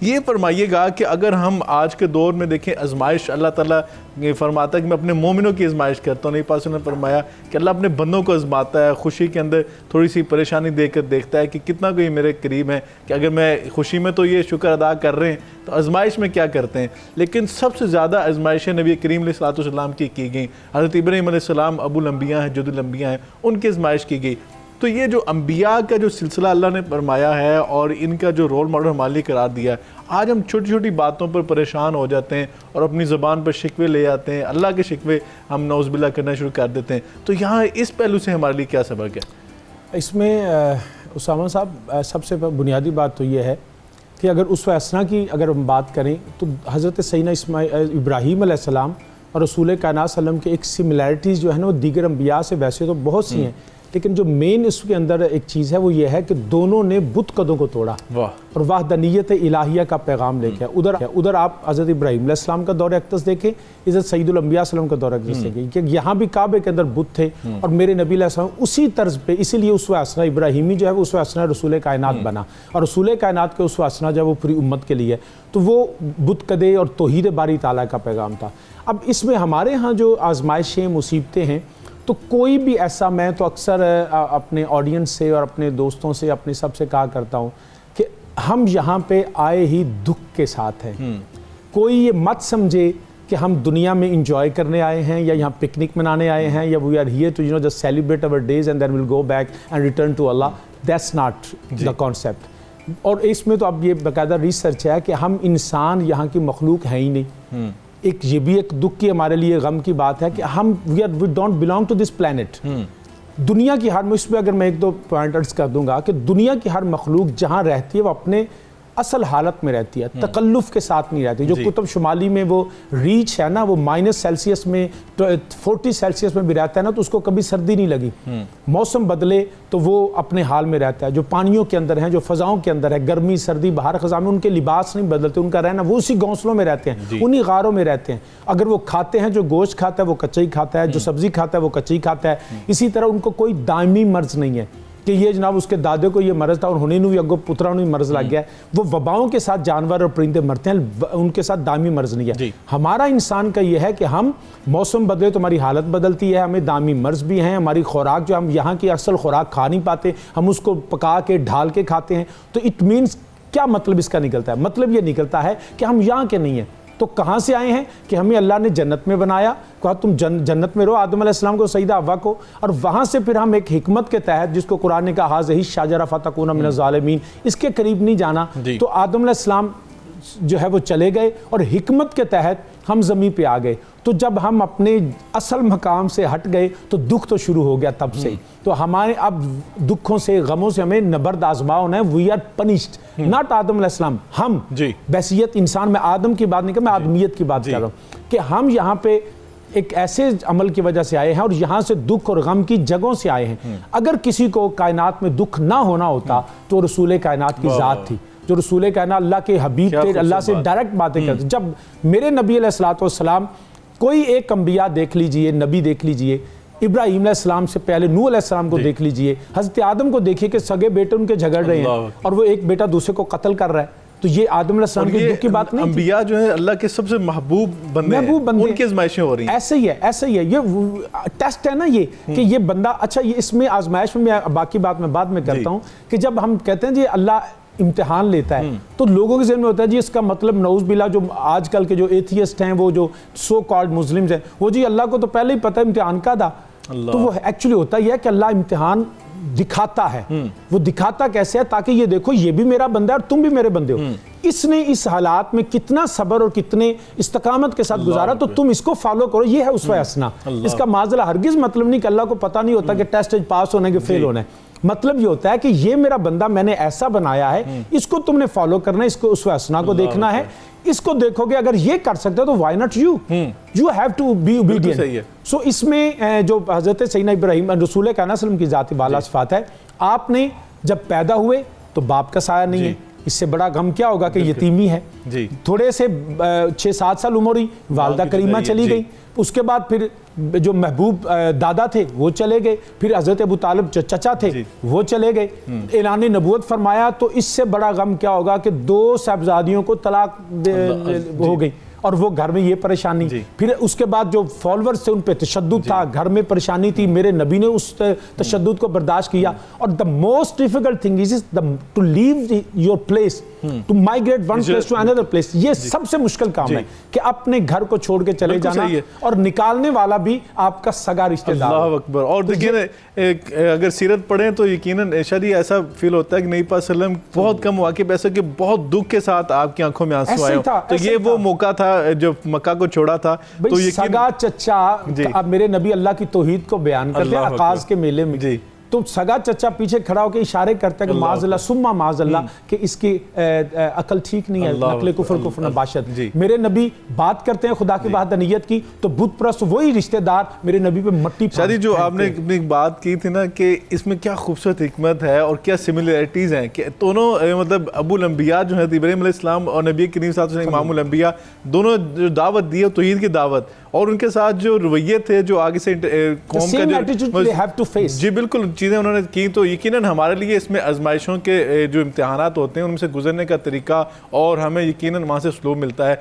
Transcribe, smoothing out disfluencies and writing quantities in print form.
یہ فرمائیے گا کہ اگر ہم آج کے دور میں دیکھیں آزمائش اللہ تعالیٰ فرماتا ہے کہ میں اپنے مومنوں کی آزمائش کرتا ہوں، نبی پاک نے فرمایا کہ اللہ اپنے بندوں کو آزماتا ہے، خوشی کے اندر تھوڑی سی پریشانی دے کر دیکھتا ہے کہ کتنا کوئی میرے قریب ہے، کہ اگر میں خوشی میں تو یہ شکر ادا کر رہے ہیں تو آزمائش میں کیا کرتے ہیں۔ لیکن سب سے زیادہ آزمائشیں نبی کریم علیہ السلام کی گئیں، حضرت ابراہیم علیہ السلام ابو الانبیاء ہیں، جد الانبیاء ہیں، ان کی آزمائش کی گئی۔ تو یہ جو انبیاء کا جو سلسلہ اللہ نے فرمایا ہے اور ان کا جو رول ماڈل ہمارے لیے قرار دیا ہے، آج ہم چھوٹی چھوٹی باتوں پر پریشان ہو جاتے ہیں اور اپنی زبان پر شکوے لے آتے ہیں، اللہ کے شکوے ہم نعوذ باللہ کرنا شروع کر دیتے ہیں۔ تو یہاں اس پہلو سے ہمارے لیے کیا سبق ہے؟ اس میں اسامہ صاحب سب سے بنیادی بات تو یہ ہے کہ اگر اسوہ حسنہ کی اگر ہم بات کریں تو حضرت سیدنا ابراہیم علیہ السلام اور رسول کائنات صلی اللہ علیہ وسلم کے ایک سملیرٹیز جو ہے نا وہ دیگر انبیاء سے ویسے تو بہت سی ہیں، لیکن جو مین اس کے اندر ایک چیز ہے وہ یہ ہے کہ دونوں نے بت قدوں کو توڑا اور وحدانیت الہیہ کا پیغام لے کے ادھر آپ حضرت ابراہیم علیہ السلام کا دور اقدس دیکھیں، حضرت سید الانبیاء صلی اللہ علیہ وسلم کا دور اقدس دیکھیں کہ یہاں بھی کعبے کے اندر بت تھے اور میرے نبی علیہ السلام اسی طرز پہ، اسی لیے اسوہ حسنہ ابراہیمی جو ہے وہ اسوہ حسنہ رسول کائنات بنا، اور رسول کائنات کے اسوہ حسنہ جو ہے وہ پوری امت کے لیے، تو وہ بت قدے اور توحید باری تعالیٰ کا پیغام تھا۔ اب اس میں ہمارے ہاں جو آزمائشیں مصیبتیں ہیں، تو کوئی بھی ایسا، میں تو اکثر اپنے آڈینس سے اور اپنے دوستوں سے اپنے سب سے کہا کرتا ہوں کہ ہم یہاں پہ آئے ہی دکھ کے ساتھ ہیں۔ کوئی یہ مت سمجھے کہ ہم دنیا میں انجوائے کرنے آئے ہیں یا یہاں پکنک منانے آئے ہیں یا we are here to just celebrate our days and then will go back and return to Allah, that's not the concept. اور اس میں تو اب یہ باقاعدہ ریسرچ ہے کہ ہم انسان یہاں کی مخلوق ہیں ہی نہیں۔ ایک یہ بھی ایک دکھ کی ہمارے لیے غم کی بات ہے کہ ہم we don't belong to this planet. دنیا کی ہر، اس پہ اگر میں ایک دو پوائنٹ ارز کر دوں گا کہ دنیا کی ہر مخلوق جہاں رہتی ہے وہ اپنے اصل حالت میں رہتی ہے، تکلف کے ساتھ نہیں رہتی۔ جو قطب شمالی میں وہ ریچ ہے نا، وہ -سیلسیس میں 40 سیلسیس میں بھی رہتا ہے نا، تو اس کو کبھی سردی نہیں لگی۔ موسم بدلے تو وہ اپنے حال میں رہتا ہے۔ جو پانیوں کے اندر ہیں، جو فضاؤں کے اندر ہے، گرمی سردی بہار خزاں میں، ان کے لباس نہیں بدلتے، ان کا رہنا وہ اسی گھونسلوں میں رہتے ہیں، انہی غاروں میں رہتے ہیں۔ اگر وہ کھاتے ہیں، جو گوشت کھاتا ہے وہ کچا ہی کھاتا ہے، جو سبزی کھاتا ہے وہ کچا ہی کھاتا ہے۔ اسی طرح ان کو کوئی دائمی مرض نہیں ہے کہ یہ جناب اس کے دادے کو یہ مرض تھا اور ہنی نو اگو پترا نو مرض لگ گیا ہے۔ وہ وباؤں کے ساتھ جانور اور پرندے مرتے ہیں، ان کے ساتھ دائمی مرض نہیں ہے۔ ہمارا انسان کا یہ ہے کہ ہم موسم بدلے تو ہماری حالت بدلتی ہے، ہمیں دائمی مرض بھی ہیں، ہماری خوراک جو ہم یہاں کی اصل خوراک کھا نہیں پاتے، ہم اس کو پکا کے ڈھال کے کھاتے ہیں۔ تو اٹ مینس کیا مطلب اس کا نکلتا ہے؟ مطلب یہ نکلتا ہے کہ ہم یہاں کے نہیں ہیں۔ تو کہاں سے آئے ہیں کہ ہمیں اللہ نے جنت میں بنایا، کہا تم جنت میں رہو، آدم علیہ السلام کو، سیدہ حوا کو، اور وہاں سے پھر ہم ایک حکمت کے تحت، جس کو قرآن نے کہا ہاذہ الشجرۃ فتکون من الظالمین، اس کے قریب نہیں جانا۔ تو آدم علیہ السلام جو ہے وہ چلے گئے اور حکمت کے تحت ہم زمین پہ آ گئے۔ تو جب ہم اپنے اصل مقام سے ہٹ گئے تو دکھ تو شروع ہو گیا تب سے۔ تو ہمارے اب دکھوں سے، غموں سے ہمیں نبرد آزما ہونا ہے۔ وی آر پنشڈ، ناٹ آدم علیہ السلام، ہم بحیثیت انسان، میں آدم کی بات نہیں کر، میں آدمیت کی بات کر رہا ہوں کہ ہم یہاں پہ ایک ایسے عمل کی وجہ سے آئے ہیں اور یہاں سے دکھ اور غم کی جگہوں سے آئے ہیں۔ اگر کسی کو کائنات میں دکھ نہ ہونا ہوتا تو رسول کائنات کی ذات تھی، جو رسول کائنات اللہ کے حبیب تھے، اللہ سے ڈائریکٹ باتیں کرتے۔ جب میرے نبی علیہ الصلوۃ والسلام، کوئی ایک انبیاء دیکھ لیجئے، نبی دیکھ لیجئے، ابراہیم علیہ السلام سے پہلے نوح علیہ السلام کو دیکھ لیجئے، حضرت آدم کو دیکھیے کہ سگے بیٹے ان کے جھگڑ رہے ہیں اور وہ ایک بیٹا دوسرے کو قتل کر رہا ہے۔ تو یہ آدم علیہ السلام کی دکھ کی بات نہیں، انبیاء جو ہیں اللہ کے سب سے محبوب بندے ہیں، ان کی آزمائشیں ہو رہی ہیں۔ ایسے ہی ہے، ایسے ہی ہے، یہ ٹیسٹ ہے نا یہ کہ یہ بندہ، اچھا یہ اس میں آزمائش میں باقی بات میں بعد میں کرتا ہوں کہ جب ہم کہتے ہیں جی اللہ امتحان لیتا ہے تو لوگوں کے ذہن میں ہوتا ہے جی اس کا مطلب نعوذ باللہ جو آج کل کے جو ایتھیسٹ ہیں، وہ جو سو کالڈ مسلمز ہیں، وہ جی اللہ کو تو پہلے ہی پتہ امتحان کا تھا۔ تو وہ ایکچولی ہوتا یہ ہے کہ اللہ امتحان دکھاتا ہے۔ وہ دکھاتا کیسے ہے؟ تاکہ یہ دیکھو یہ بھی میرا بندہ ہے اور تم بھی میرے بندے ہو۔ اس نے اس حالات میں کتنا صبر اور کتنے استقامت کے ساتھ گزارا، تو تم اس کو فالو کرو۔ یہ ہے اسوہ حسنہ۔ اس کا معاذ اللہ ہرگز مطلب نہیں کہ اللہ کو پتہ نہیں ہوتا کہ ٹیسٹ پاس ہونا ہے کہ فیل ہونا ہے۔ مطلب یہ ہوتا ہے کہ یہ میرا بندہ میں نے ایسا بنایا ہے، اس کو تم نے فالو کرنا ہے، اس کو اسوہ حسنہ کو دیکھنا ہے۔ اس کو دیکھو گے، اگر یہ کر سکتے ہو تو why not you have to be obedient. So اس میں جو حضرت سیدنا ابراہیم رسول کائنات صلی اللہ علیہ وسلم کی ذات بالا صفات ہے، آپ نے جب پیدا ہوئے تو باپ کا سایہ نہیں ہے، اس سے بڑا غم کیا ہوگا کہ یتیمی ہے۔ تھوڑے سے 6-7 سال عمر ہوئی، والدہ کریمہ چلی گئی، اس کے بعد پھر جو محبوب دادا تھے وہ چلے گئے، پھر حضرت ابو طالب جو چچا تھے وہ چلے گئے، اعلان نبوت فرمایا تو اس سے بڑا غم کیا ہوگا کہ 2 صاحبزادیوں کو طلاق ہو گئی اور وہ گھر میں یہ پریشانی، پھر اس کے بعد جو فالورز تھے ان پہ تشدد تھا، گھر میں پریشانی تھی، میرے نبی نے اس تشدد کو برداشت کیا. اور the most difficult thing is to leave your place, to migrate one place to another place. یہ سب سے مشکل کام ہے کہ اپنے گھر کو چھوڑ کے چلے جانا، اور نکالنے والا بھی آپ کا سگا رشتہ دار. اللہ اکبر. اور دیکھیں اگر سیرت پڑھیں تو یقیناً ارشاد یہ ایسا فیل ہوتا ہے کہ نبی پاک صلی اللہ علیہ وسلم بہت کم واقع ایسا کہ بہت دکھ کے ساتھ آپ کی آنکھوں میں آنسو آئے ہوں. تو یہ وہ موقع تھا جو مکہ کو چھوڑا تھا. تو سگا چچا، اب میرے نبی اللہ کی توحید کو بیان کرتے ہیں عکاظ کے میلے میں، تو سگا چچا پیچھے کھڑا ہو کے اشارے کرتا ہے کہ معاذ اللہ سمہ معاذ اللہ کہ اس کی عقل ٹھیک نہیں ہے، نقل کفر نباشت. میرے نبی بات کرتے ہیں خدا کی وحدانیت کی تو بت پرست وہی رشتہ دار میرے نبی پہ مٹی شادی جو آپ نے اپنی بات کی تھی نا کہ اس میں کیا خوبصورت حکمت ہے اور کیا سملیرٹیز ہیں کہ دونوں مطلب ابو الانبیاء جو ہیں ابراہیم علیہ السلام اور نبی کریم صلی اللہ علیہ وسلم امام الانبیاء، دونوں جو دعوت دی ہے توحید کی دعوت، اور ان کے ساتھ جو رویے تھے جو آگے سے قوم کا جی بالکل چیزیں انہوں نے کی. تو یقیناً ہمارے لیے اس میں آزمائشوں کے جو امتحانات ہوتے ہیں ان میں سے گزرنے کا طریقہ اور ہمیں یقیناً وہاں سے اسلوب ملتا ہے.